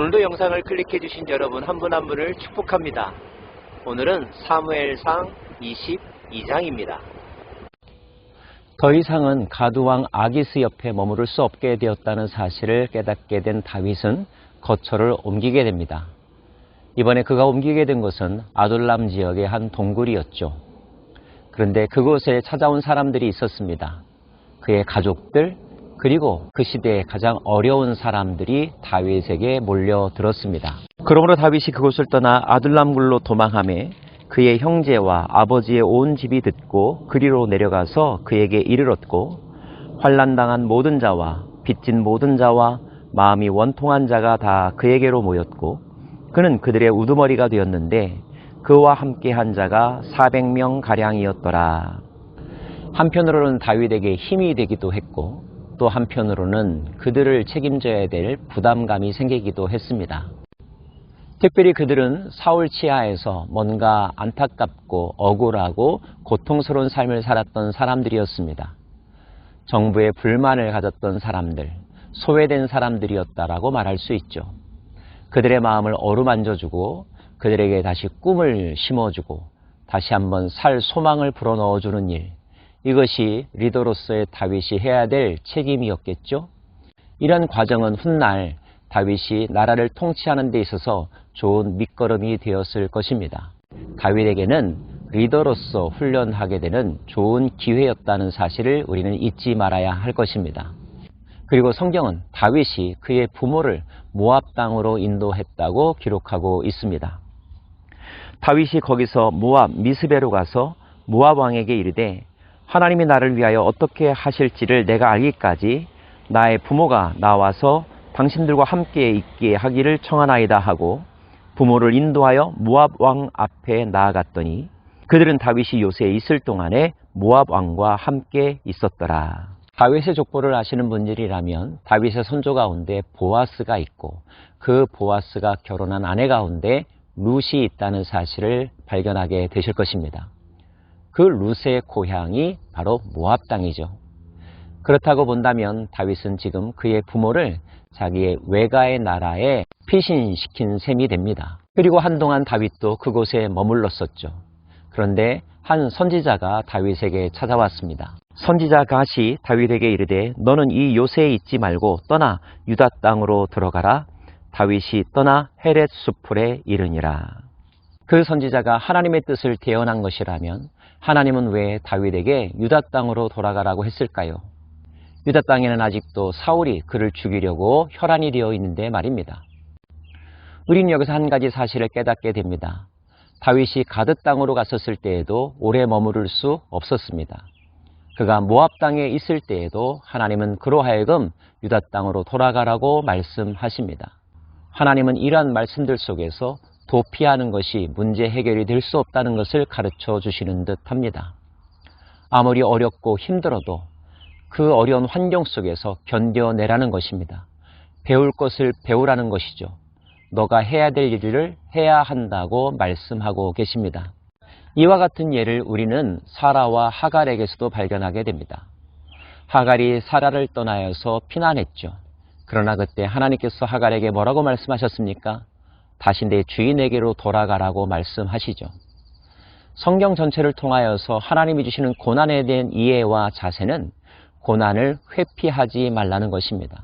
오늘도 영상을 클릭해 주신 여러분 한 분 한 분을 축복합니다. 오늘은 사무엘상 22장입니다. 더 이상은 가두왕 아기스 옆에 머무를 수 없게 되었다는 사실을 깨닫게 된 다윗은 거처를 옮기게 됩니다. 이번에 그가 옮기게 된 곳은 아둘람 지역의 한 동굴이었죠. 그런데 그곳에 찾아온 사람들이 있었습니다. 그의 가족들, 그리고 그 시대에 가장 어려운 사람들이 다윗에게 몰려들었습니다. 그러므로 다윗이 그곳을 떠나 아둘람굴로 도망하며 그의 형제와 아버지의 온 집이 듣고 그리로 내려가서 그에게 이르렀고, 환난당한 모든 자와 빚진 모든 자와 마음이 원통한 자가 다 그에게로 모였고, 그는 그들의 우두머리가 되었는데 그와 함께한 자가 400명가량이었더라. 한편으로는 다윗에게 힘이 되기도 했고, 또 한편으로는 그들을 책임져야 될 부담감이 생기기도 했습니다. 특별히 그들은 사울 치하에서 뭔가 안타깝고 억울하고 고통스러운 삶을 살았던 사람들이었습니다. 정부에 불만을 가졌던 사람들, 소외된 사람들이었다라고 말할 수 있죠. 그들의 마음을 어루만져주고 그들에게 다시 꿈을 심어주고 다시 한번 살 소망을 불어넣어주는 일, 이것이 리더로서의 다윗이 해야 될 책임이었겠죠. 이런 과정은 훗날 다윗이 나라를 통치하는 데 있어서 좋은 밑거름이 되었을 것입니다. 다윗에게는 리더로서 훈련하게 되는 좋은 기회였다는 사실을 우리는 잊지 말아야 할 것입니다. 그리고 성경은 다윗이 그의 부모를 모압 땅으로 인도했다고 기록하고 있습니다. 다윗이 거기서 모압 미스베로 가서 모압 왕에게 이르되, 하나님이 나를 위하여 어떻게 하실지를 내가 알기까지 나의 부모가 나와서 당신들과 함께 있게 하기를 청하나이다 하고 부모를 인도하여 모압 왕 앞에 나아갔더니 그들은 다윗이 요새에 있을 동안에 모압 왕과 함께 있었더라. 다윗의 족보를 아시는 분들이라면 다윗의 선조 가운데 보아스가 있고 그 보아스가 결혼한 아내 가운데 룻이 있다는 사실을 발견하게 되실 것입니다. 그 룻의 고향이 바로 모압 땅이죠. 그렇다고 본다면 다윗은 지금 그의 부모를 자기의 외가의 나라에 피신시킨 셈이 됩니다. 그리고 한동안 다윗도 그곳에 머물렀었죠. 그런데 한 선지자가 다윗에게 찾아왔습니다. 선지자 갓이 다윗에게 이르되, 너는 이 요새에 있지 말고 떠나 유다 땅으로 들어가라. 다윗이 떠나 헤렛 수풀에 이르니라. 그 선지자가 하나님의 뜻을 대언한 것이라면 하나님은 왜 다윗에게 유다 땅으로 돌아가라고 했을까요? 유다 땅에는 아직도 사울이 그를 죽이려고 혈안이 되어 있는데 말입니다. 우리는 여기서 한 가지 사실을 깨닫게 됩니다. 다윗이 가드 땅으로 갔었을 때에도 오래 머무를 수 없었습니다. 그가 모압 땅에 있을 때에도 하나님은 그로 하여금 유다 땅으로 돌아가라고 말씀하십니다. 하나님은 이러한 말씀들 속에서 도피하는 것이 문제 해결이 될 수 없다는 것을 가르쳐 주시는 듯 합니다. 아무리 어렵고 힘들어도 그 어려운 환경 속에서 견뎌내라는 것입니다. 배울 것을 배우라는 것이죠. 너가 해야 될 일을 해야 한다고 말씀하고 계십니다. 이와 같은 예를 우리는 사라와 하갈에게서도 발견하게 됩니다. 하갈이 사라를 떠나여서 피난했죠. 그러나 그때 하나님께서 하갈에게 뭐라고 말씀하셨습니까? 다시 내 주인에게로 돌아가라고 말씀하시죠. 성경 전체를 통하여서 하나님이 주시는 고난에 대한 이해와 자세는 고난을 회피하지 말라는 것입니다.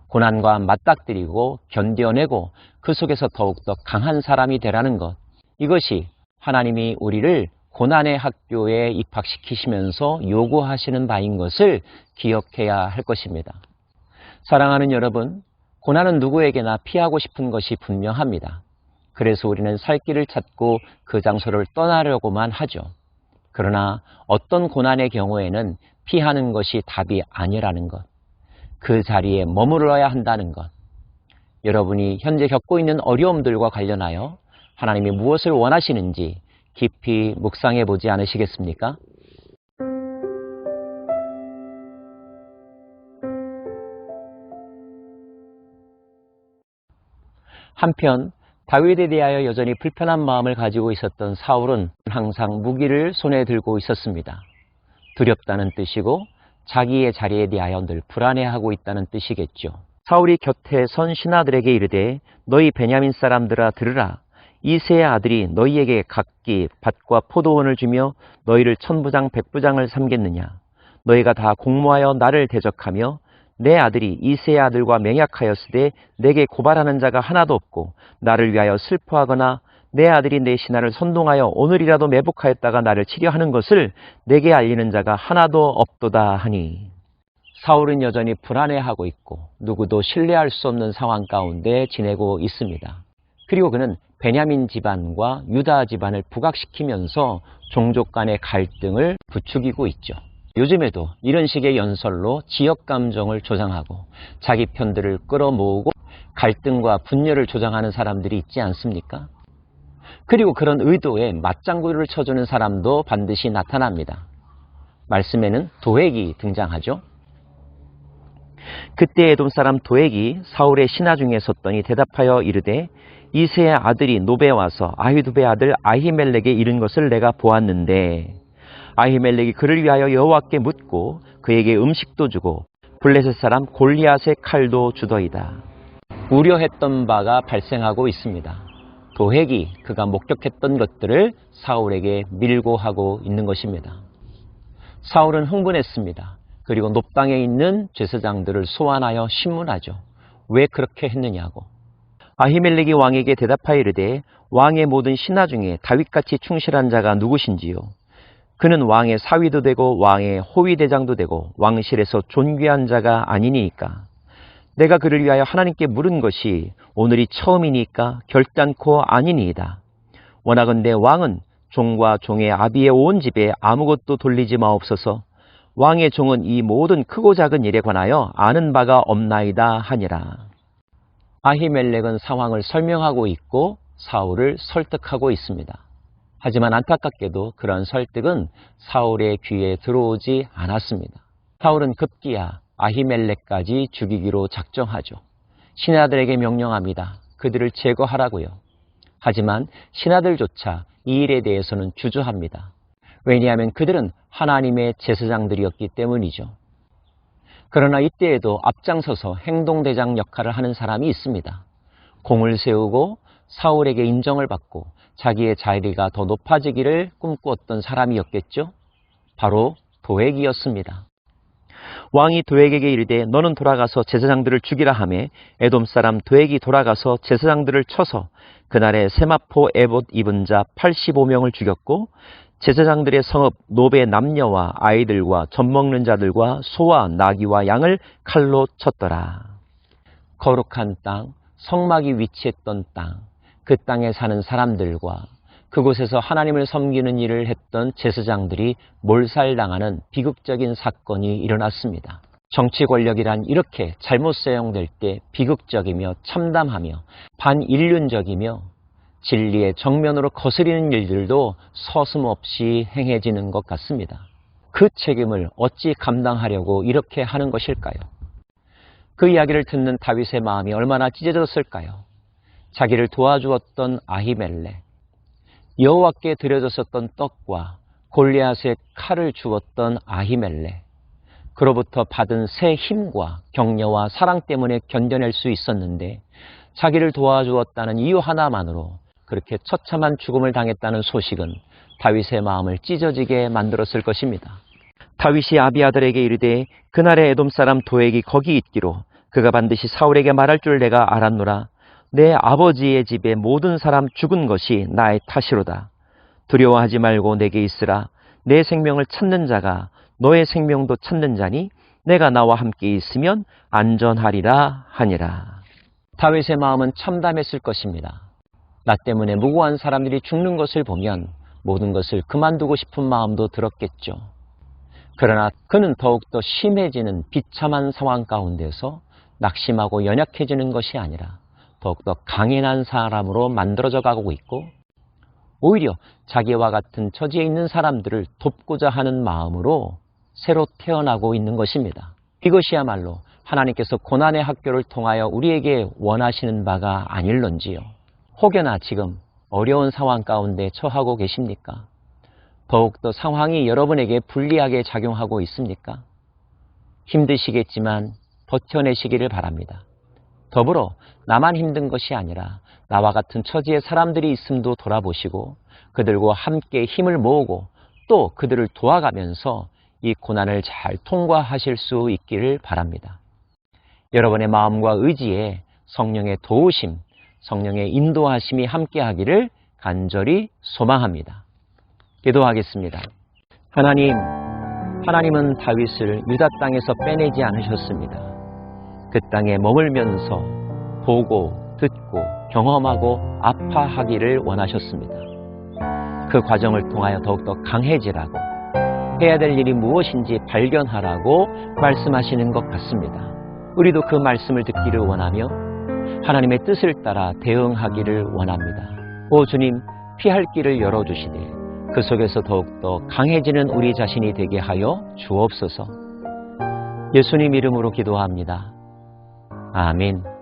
고난과 맞닥뜨리고 견뎌내고 그 속에서 더욱더 강한 사람이 되라는 것, 이것이 하나님이 우리를 고난의 학교에 입학시키시면서 요구하시는 바인 것을 기억해야 할 것입니다. 사랑하는 여러분, 고난은 누구에게나 피하고 싶은 것이 분명합니다. 그래서 우리는 살 길을 찾고 그 장소를 떠나려고만 하죠. 그러나 어떤 고난의 경우에는 피하는 것이 답이 아니라는 것, 그 자리에 머물러야 한다는 것, 여러분이 현재 겪고 있는 어려움들과 관련하여 하나님이 무엇을 원하시는지 깊이 묵상해 보지 않으시겠습니까? 한편 다윗에 대하여 여전히 불편한 마음을 가지고 있었던 사울은 항상 무기를 손에 들고 있었습니다. 두렵다는 뜻이고 자기의 자리에 대하여 늘 불안해하고 있다는 뜻이겠죠. 사울이 곁에 선 신하들에게 이르되 너희 베냐민 사람들아 들으라. 이새의 아들이 너희에게 각기 밭과 포도원을 주며 너희를 천부장 백부장을 삼겠느냐. 너희가 다 공모하여 나를 대적하며 내 아들이 이새의 아들과 맹약하였으되 내게 고발하는 자가 하나도 없고 나를 위하여 슬퍼하거나 내 아들이 내 신하를 선동하여 오늘이라도 매복하였다가 나를 치려 하는 것을 내게 알리는 자가 하나도 없도다 하니. 사울은 여전히 불안해하고 있고 누구도 신뢰할 수 없는 상황 가운데 지내고 있습니다. 그리고 그는 베냐민 집안과 유다 집안을 부각시키면서 종족 간의 갈등을 부추기고 있죠. 요즘에도 이런 식의 연설로 지역 감정을 조장하고 자기 편들을 끌어모으고 갈등과 분열을 조장하는 사람들이 있지 않습니까? 그리고 그런 의도에 맞장구를 쳐주는 사람도 반드시 나타납니다. 말씀에는 도액이 등장하죠. 그때 에돔 사람 도액이 사울의 신하 중에 섰더니 대답하여 이르되 이새의 아들이 노베 와서 아히두베의 아들 아히멜렉에 이른 것을 내가 보았는데 아히멜렉이 그를 위하여 여호와께 묻고 그에게 음식도 주고 블레셋 사람 골리앗의 칼도 주더이다. 우려했던 바가 발생하고 있습니다. 도액이 그가 목격했던 것들을 사울에게 밀고하고 있는 것입니다. 사울은 흥분했습니다. 그리고 높당에 있는 제사장들을 소환하여 신문하죠. 왜 그렇게 했느냐고. 아히멜렉이 왕에게 대답하여 이르되 왕의 모든 신하 중에 다윗같이 충실한 자가 누구신지요? 그는 왕의 사위도 되고 왕의 호위대장도 되고 왕실에서 존귀한 자가 아니니까. 내가 그를 위하여 하나님께 물은 것이 오늘이 처음이니까 결단코 아니니이다. 원하건대 왕은 종과 종의 아비의 온 집에 아무것도 돌리지 마옵소서. 왕의 종은 이 모든 크고 작은 일에 관하여 아는 바가 없나이다 하니라. 아히멜렉은 상황을 설명하고 있고 사울을 설득하고 있습니다. 하지만 안타깝게도 그런 설득은 사울의 귀에 들어오지 않았습니다. 사울은 급기야 아히멜렉까지 죽이기로 작정하죠. 신하들에게 명령합니다. 그들을 제거하라고요. 하지만 신하들조차 이 일에 대해서는 주저합니다. 왜냐하면 그들은 하나님의 제사장들이었기 때문이죠. 그러나 이때에도 앞장서서 행동대장 역할을 하는 사람이 있습니다. 공을 세우고 사울에게 인정을 받고 자기의 자리가 더 높아지기를 꿈꾸었던 사람이었겠죠. 바로 도액이었습니다. 왕이 도액에게 이르되 너는 돌아가서 제사장들을 죽이라 하매 에돔 사람 도액이 돌아가서 제사장들을 쳐서 그날에 세마포 에봇 입은 자 85명을 죽였고 제사장들의 성읍 노베 남녀와 아이들과 젖먹는 자들과 소와 나귀와 양을 칼로 쳤더라. 거룩한 땅, 성막이 위치했던 땅, 그 땅에 사는 사람들과 그곳에서 하나님을 섬기는 일을 했던 제사장들이 몰살당하는 비극적인 사건이 일어났습니다. 정치 권력이란 이렇게 잘못 사용될 때 비극적이며 참담하며 반인륜적이며 진리의 정면으로 거스리는 일들도 서슴없이 행해지는 것 같습니다. 그 책임을 어찌 감당하려고 이렇게 하는 것일까요? 그 이야기를 듣는 다윗의 마음이 얼마나 찢어졌을까요? 자기를 도와주었던 아히멜렉, 여호와께 드려졌었던 떡과 골리앗의 칼을 주었던 아히멜렉, 그로부터 받은 새 힘과 격려와 사랑 때문에 견뎌낼 수 있었는데 자기를 도와주었다는 이유 하나만으로 그렇게 처참한 죽음을 당했다는 소식은 다윗의 마음을 찢어지게 만들었을 것입니다. 다윗이 아비아들에게 이르되 그날에 에돔 사람 도액이 거기 있기로 그가 반드시 사울에게 말할 줄 내가 알았노라. 내 아버지의 집에 모든 사람 죽은 것이 나의 탓이로다. 두려워하지 말고 내게 있으라. 내 생명을 찾는 자가 너의 생명도 찾는 자니 내가 나와 함께 있으면 안전하리라 하니라. 다윗의 마음은 참담했을 것입니다. 나 때문에 무고한 사람들이 죽는 것을 보면 모든 것을 그만두고 싶은 마음도 들었겠죠. 그러나 그는 더욱더 심해지는 비참한 상황 가운데서 낙심하고 연약해지는 것이 아니라 더욱더 강인한 사람으로 만들어져 가고 있고 오히려 자기와 같은 처지에 있는 사람들을 돕고자 하는 마음으로 새로 태어나고 있는 것입니다. 이것이야말로 하나님께서 고난의 학교를 통하여 우리에게 원하시는 바가 아닐런지요. 혹여나 지금 어려운 상황 가운데 처하고 계십니까? 더욱더 상황이 여러분에게 불리하게 작용하고 있습니까? 힘드시겠지만 버텨내시기를 바랍니다. 더불어 나만 힘든 것이 아니라 나와 같은 처지의 사람들이 있음도 돌아보시고 그들과 함께 힘을 모으고 또 그들을 도와가면서 이 고난을 잘 통과하실 수 있기를 바랍니다. 여러분의 마음과 의지에 성령의 도우심, 성령의 인도하심이 함께하기를 간절히 소망합니다. 기도하겠습니다. 하나님은 다윗을 유다 땅에서 빼내지 않으셨습니다. 그 땅에 머물면서 보고 듣고 경험하고 아파하기를 원하셨습니다. 그 과정을 통하여 더욱더 강해지라고, 해야 될 일이 무엇인지 발견하라고 말씀하시는 것 같습니다. 우리도 그 말씀을 듣기를 원하며 하나님의 뜻을 따라 대응하기를 원합니다. 오 주님, 피할 길을 열어주시되 그 속에서 더욱더 강해지는 우리 자신이 되게 하여 주옵소서. 예수님 이름으로 기도합니다. 아멘.